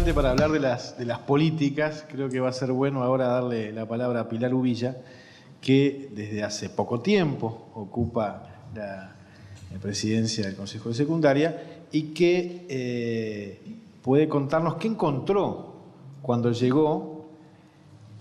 justamente para hablar de las políticas, creo que va a ser bueno ahora darle la palabra a Pilar Ubilla, que desde hace poco tiempo ocupa la presidencia del Consejo de Secundaria y que puede contarnos qué encontró cuando llegó,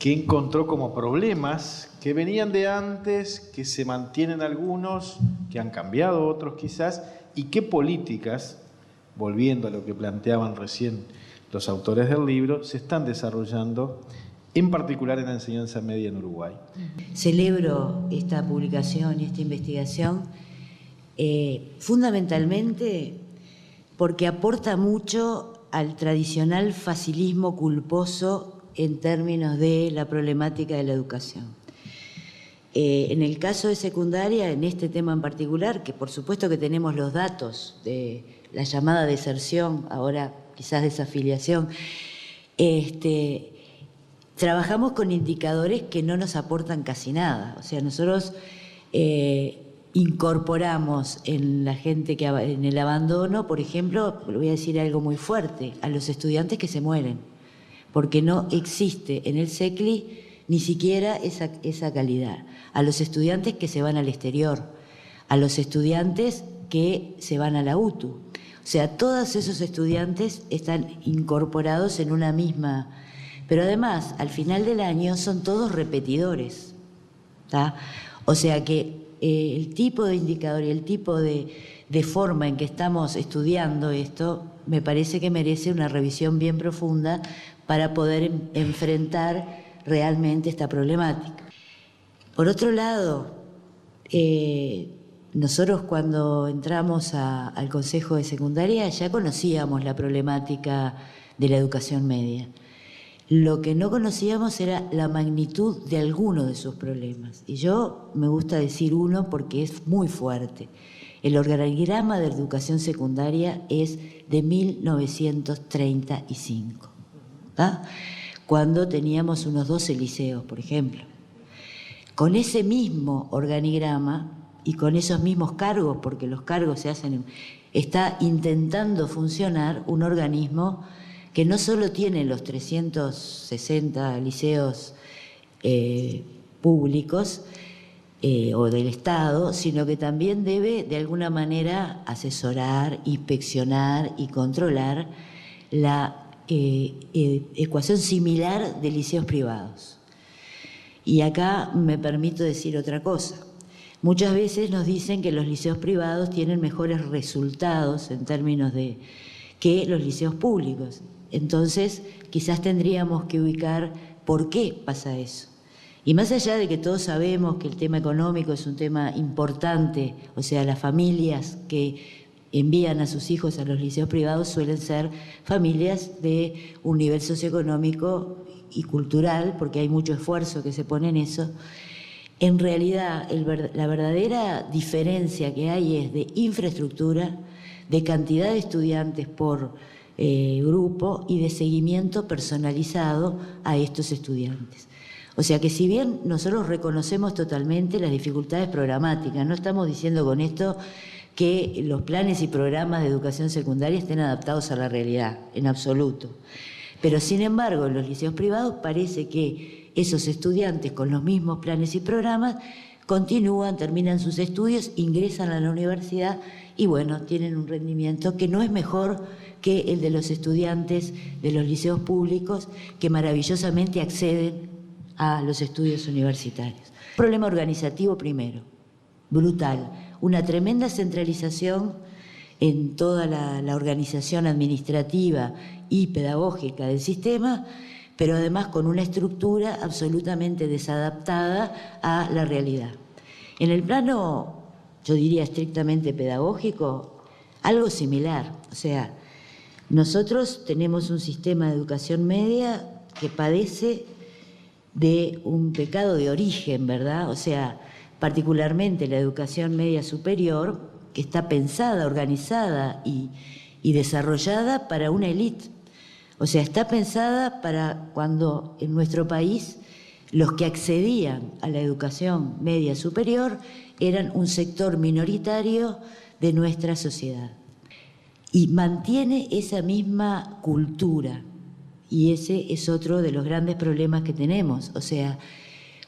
qué encontró como problemas que venían de antes, que se mantienen algunos, que han cambiado otros quizás, y qué políticas, volviendo a lo que planteaban recién los autores del libro, se están desarrollando, en particular en la enseñanza media en Uruguay. Celebro esta publicación y esta investigación fundamentalmente porque aporta mucho al tradicional facilismo culposo en términos de la problemática de la educación. En el caso de secundaria, en este tema en particular, que por supuesto que tenemos los datos de la llamada deserción, ahora quizás desafiliación, trabajamos con indicadores que no nos aportan casi nada. O sea, nosotros incorporamos en la gente que en el abandono, por ejemplo, le voy a decir algo muy fuerte, a los estudiantes que se mueren, porque no existe en el SECLI ni siquiera esa calidad. A los estudiantes que se van al exterior, a los estudiantes que se van a la UTU. O sea, todos esos estudiantes están incorporados en una misma... Pero además, al final del año son todos repetidores, ¿tá? O sea que el tipo de indicador y el tipo de forma en que estamos estudiando esto me parece que merece una revisión bien profunda para poder enfrentar realmente esta problemática. Por otro lado, nosotros cuando entramos al Consejo de Secundaria ya conocíamos la problemática de la educación media. Lo que no conocíamos era la magnitud de alguno de sus problemas. Y yo me gusta decir uno porque es muy fuerte. El organigrama de educación secundaria es de 1935, ¿tá? Cuando teníamos unos 12 liceos, por ejemplo. Con ese mismo organigrama y con esos mismos cargos, porque los cargos se hacen, está intentando funcionar un organismo que no solo tiene los 360 liceos públicos o del Estado, sino que también debe de alguna manera asesorar, inspeccionar y controlar la ecuación similar de liceos privados. Y acá me permito decir otra cosa. Muchas veces nos dicen que los liceos privados tienen mejores resultados en términos de que los liceos públicos. Entonces, quizás tendríamos que ubicar por qué pasa eso. Y más allá de que todos sabemos que el tema económico es un tema importante, o sea, las familias que envían a sus hijos a los liceos privados suelen ser familias de un nivel socioeconómico y cultural, porque hay mucho esfuerzo que se pone en eso. En realidad, la verdadera diferencia que hay es de infraestructura, de cantidad de estudiantes por grupo y de seguimiento personalizado a estos estudiantes. O sea que si bien nosotros reconocemos totalmente las dificultades programáticas, no estamos diciendo con esto que los planes y programas de educación secundaria estén adaptados a la realidad, en absoluto. Pero sin embargo, en los liceos privados parece que esos estudiantes con los mismos planes y programas continúan, terminan sus estudios, ingresan a la universidad y bueno, tienen un rendimiento que no es mejor que el de los estudiantes de los liceos públicos que maravillosamente acceden a los estudios universitarios. Problema organizativo primero, brutal, una tremenda centralización en toda la organización administrativa y pedagógica del sistema, pero además con una estructura absolutamente desadaptada a la realidad. En el plano, yo diría estrictamente pedagógico, algo similar. O sea, nosotros tenemos un sistema de educación media que padece de un pecado de origen, ¿verdad? O sea, particularmente la educación media superior, que está pensada, organizada y desarrollada para una élite. O sea, está pensada para cuando en nuestro país los que accedían a la educación media superior eran un sector minoritario de nuestra sociedad. Y mantiene esa misma cultura Y ese es otro de los grandes problemas que tenemos. O sea,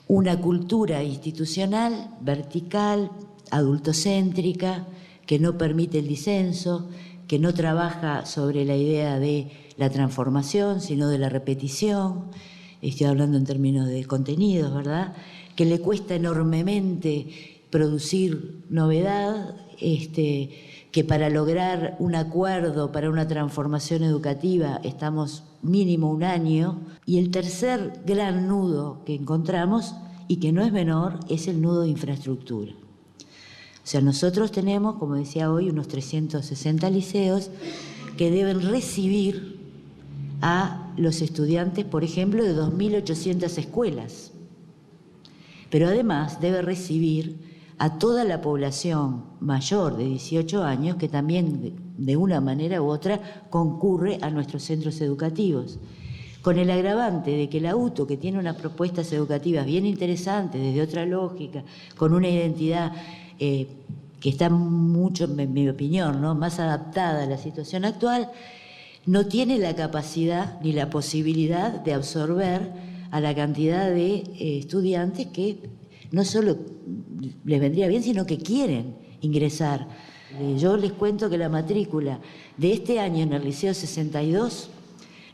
una cultura institucional, vertical, adultocéntrica, que no permite el disenso, que no trabaja sobre la idea de la transformación, sino de la repetición. Estoy hablando en términos de contenidos, ¿verdad? Que le cuesta enormemente producir novedad, que para lograr un acuerdo para una transformación educativa estamos mínimo un año. Y el tercer gran nudo que encontramos, y que no es menor, es el nudo de infraestructura. O sea, nosotros tenemos, como decía hoy, unos 360 liceos que deben recibir a los estudiantes, por ejemplo, de 2.800 escuelas. Pero además debe recibir a toda la población mayor de 18 años que también, de una manera u otra, concurre a nuestros centros educativos. Con el agravante de que la UTU, que tiene unas propuestas educativas bien interesantes, desde otra lógica, con una identidad que está mucho, en mi opinión, ¿no?, más adaptada a la situación actual, no tiene la capacidad ni la posibilidad de absorber a la cantidad de estudiantes que no solo les vendría bien, sino que quieren ingresar. Yo les cuento que la matrícula de este año en el Liceo 62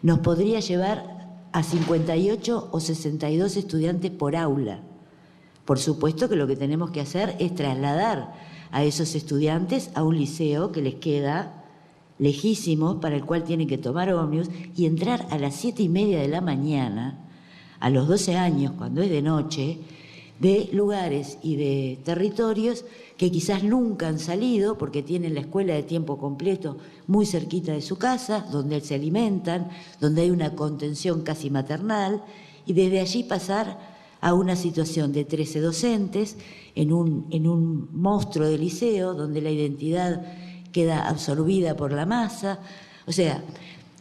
nos podría llevar a 58 o 62 estudiantes por aula. Por supuesto que lo que tenemos que hacer es trasladar a esos estudiantes a un liceo que les queda lejísimo, para el cual tienen que tomar ómnibus y entrar a las 7:30 de la mañana, a los 12 años, cuando es de noche, de lugares y de territorios que quizás nunca han salido porque tienen la escuela de tiempo completo muy cerquita de su casa, donde se alimentan, donde hay una contención casi maternal, y desde allí pasar a una situación de 13 docentes en un monstruo de liceo donde la identidad queda absorbida por la masa. O sea,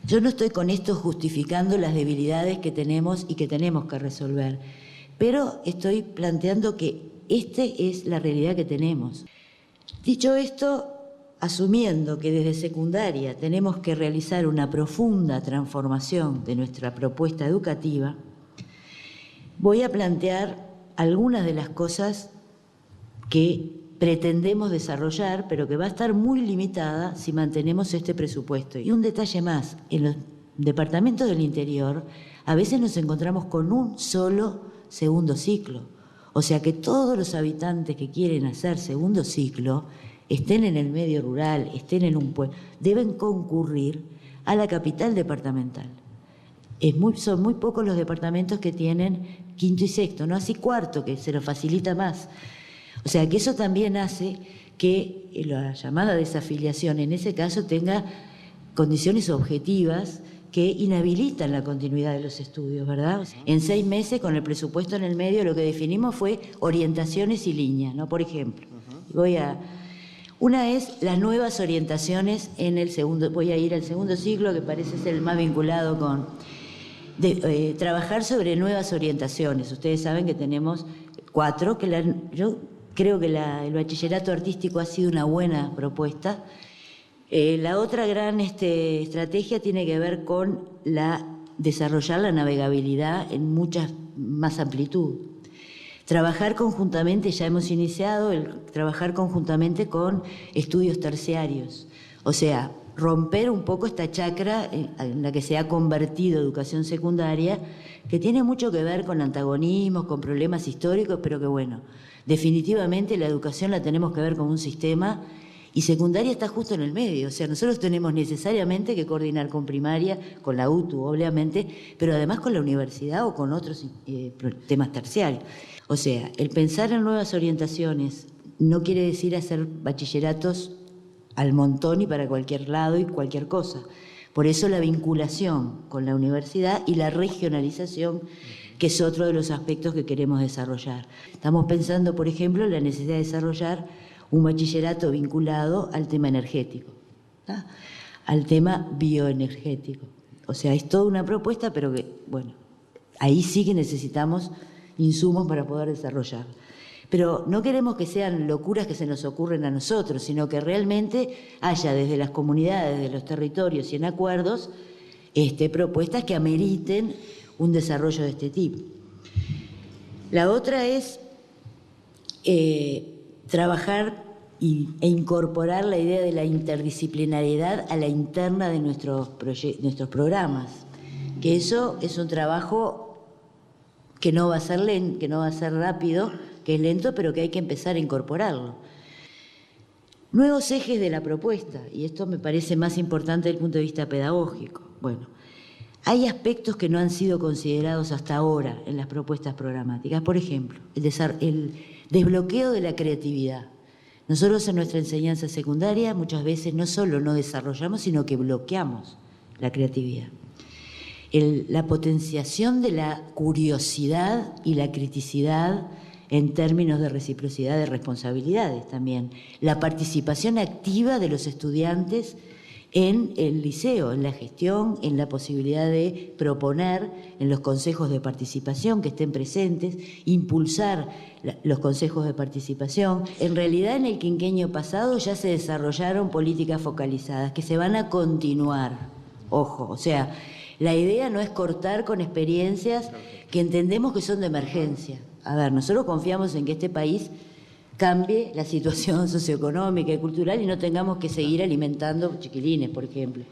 yo no estoy con esto justificando las debilidades que tenemos y que tenemos que resolver, pero estoy planteando que esta es la realidad que tenemos. Dicho esto, asumiendo que desde secundaria tenemos que realizar una profunda transformación de nuestra propuesta educativa, voy a plantear algunas de las cosas que pretendemos desarrollar, pero que va a estar muy limitada si mantenemos este presupuesto. Y un detalle más, en los departamentos del interior a veces nos encontramos con un solo segundo ciclo. O sea que todos los habitantes que quieren hacer segundo ciclo, estén en el medio rural, estén en un pueblo, deben concurrir a la capital departamental. Son muy pocos los departamentos que tienen quinto y sexto, no así cuarto, que se lo facilita más. O sea que eso también hace que la llamada desafiliación en ese caso tenga condiciones objetivas que inhabilitan la continuidad de los estudios, ¿verdad? En 6 meses, con el presupuesto en el medio, lo que definimos fue orientaciones y líneas, ¿no? Por ejemplo, una es las nuevas orientaciones en el segundo, voy a ir al segundo ciclo, que parece ser el más vinculado con trabajar sobre nuevas orientaciones. Ustedes saben que tenemos 4, yo creo que el bachillerato artístico ha sido una buena propuesta. La otra gran estrategia tiene que ver con desarrollar la navegabilidad en mucha más amplitud. Trabajar conjuntamente, ya hemos iniciado, trabajar conjuntamente con estudios terciarios. O sea, romper un poco esta chacra en la que se ha convertido educación secundaria, que tiene mucho que ver con antagonismos, con problemas históricos, pero que bueno, definitivamente la educación la tenemos que ver como un sistema. Y secundaria está justo en el medio, o sea, nosotros tenemos necesariamente que coordinar con primaria, con la UTU, obviamente, pero además con la universidad o con otros temas terciarios. O sea, el pensar en nuevas orientaciones no quiere decir hacer bachilleratos al montón y para cualquier lado y cualquier cosa. Por eso la vinculación con la universidad y la regionalización, que es otro de los aspectos que queremos desarrollar. Estamos pensando, por ejemplo, en la necesidad de desarrollar un bachillerato vinculado al tema energético, ¿tá?, al tema bioenergético. O sea, es toda una propuesta, pero que, bueno, ahí sí que necesitamos insumos para poder desarrollar. Pero no queremos que sean locuras que se nos ocurren a nosotros, sino que realmente haya desde las comunidades, de los territorios y en acuerdos, propuestas que ameriten un desarrollo de este tipo. La otra es trabajar e incorporar la idea de la interdisciplinariedad a la interna de nuestros programas, que eso es un trabajo que no va a ser lento, que no va a ser rápido, que es lento, pero que hay que empezar a incorporarlo. Nuevos ejes de la propuesta, y esto me parece más importante desde el punto de vista pedagógico. Bueno, hay aspectos que no han sido considerados hasta ahora en las propuestas programáticas. Por ejemplo, el desbloqueo de la creatividad. Nosotros en nuestra enseñanza secundaria muchas veces no solo no desarrollamos, sino que bloqueamos la creatividad. La potenciación de la curiosidad y la criticidad en términos de reciprocidad de responsabilidades también. La participación activa de los estudiantes en el liceo, en la gestión, en la posibilidad de proponer en los consejos de participación que estén presentes, impulsar los consejos de participación. En realidad, en el quinquenio pasado ya se desarrollaron políticas focalizadas que se van a continuar. Ojo, o sea, la idea no es cortar con experiencias que entendemos que son de emergencia. A ver, nosotros confiamos en que este país cambie la situación socioeconómica y cultural y no tengamos que seguir alimentando chiquilines, por ejemplo.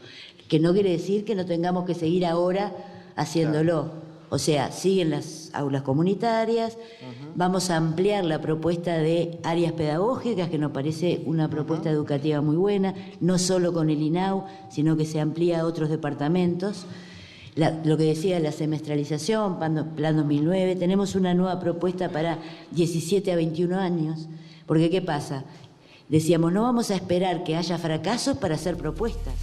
Que no quiere decir que no tengamos que seguir ahora haciéndolo. O sea, siguen las aulas comunitarias, vamos a ampliar la propuesta de áreas pedagógicas, que nos parece una propuesta educativa muy buena, no solo con el INAU, sino que se amplía a otros departamentos. Lo que decía la semestralización, Plan 2009, tenemos una nueva propuesta para 17 a 21 años, porque ¿qué pasa? Decíamos, no vamos a esperar que haya fracasos para hacer propuestas.